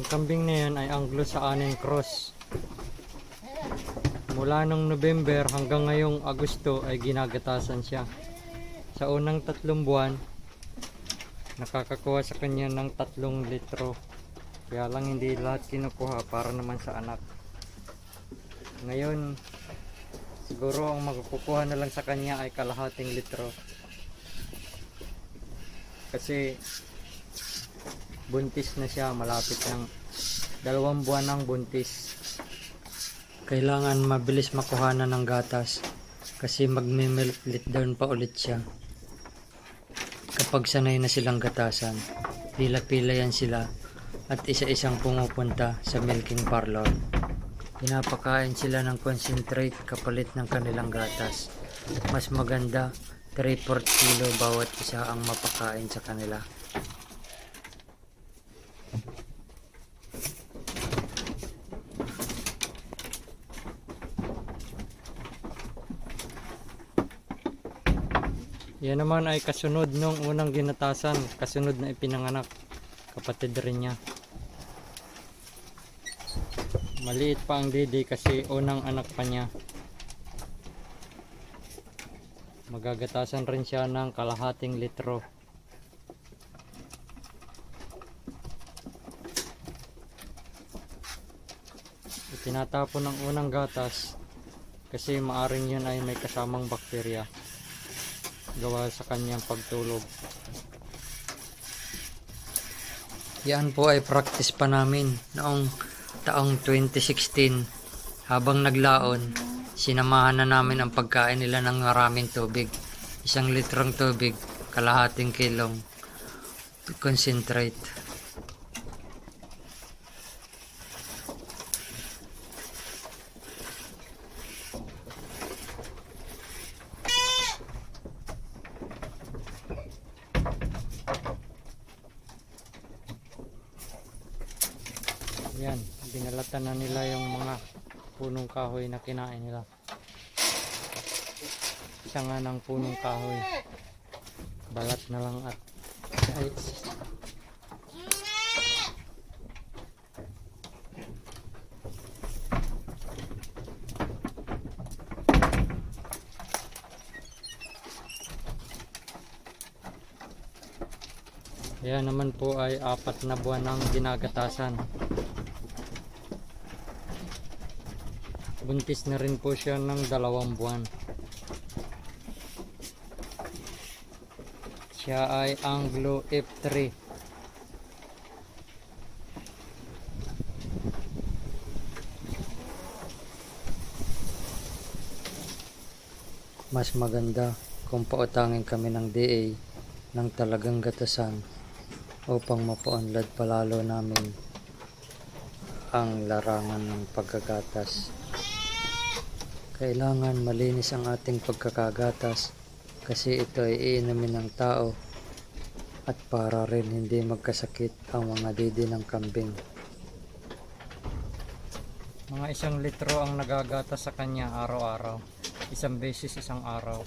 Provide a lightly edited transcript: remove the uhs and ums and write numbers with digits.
Yung kambing na yan ay Anglo sa Anin Cross. Mula nung November hanggang ngayong Agosto ay ginagatasan siya. Sa unang 3 buwan, nakakakuha sa kanya ng 3 litro. Kaya lang hindi lahat kinukuha para naman sa anak. Ngayon, siguro ang magkukuha na lang sa kanya ay kalahating litro. Kasi buntis na siya, malapit ng 2 buwan ng buntis. Kailangan mabilis makuhanan ng gatas kasi magme-milk letdown pa ulit siya. Kapag sanay na silang gatasan, pila-pila yan sila at isa-isang pumupunta sa milking parlor. Pinapakain sila ng concentrate kapalit ng kanilang gatas. Mas maganda 3/4 kilo bawat isa ang mapakain sa kanila. Yan naman ay kasunod nung unang ginatasan, kasunod na ipinanganak, kapatid rin niya. Maliit pa ang dede kasi unang anak pa niya. Magagatasan rin siya ng kalahating litro. Itinatapon ng unang gatas kasi maaring yun ay may kasamang bakterya gawa sa kanyang pagtulog. Yan po ay practice pa namin noong taong 2016. Habang naglaon, sinamahan na namin ang pagkain nila ng maraming tubig. 1 litrong tubig, kalahating kilong concentrate. Yan, binalatan na nila yung mga punong kahoy na kinain nila. Isa nga ng punong kahoy, balat na lang at ay, yan naman po ay 4 na buwan ng ginagatasan. Buntis na rin po siya ng 2 buwan. Siya ay Anglo F3. Mas maganda kung pautangin kami ng DA ng talagang gatasan upang mapaunlad palalo namin ang larangan ng pagkagatas. Kailangan malinis ang ating pagkakagatas kasi ito ay iinumin ng tao at para rin hindi magkasakit ang mga didi ng kambing. Mga 1 litro ang nagagatas sa kanya araw-araw. 1 beses isang araw.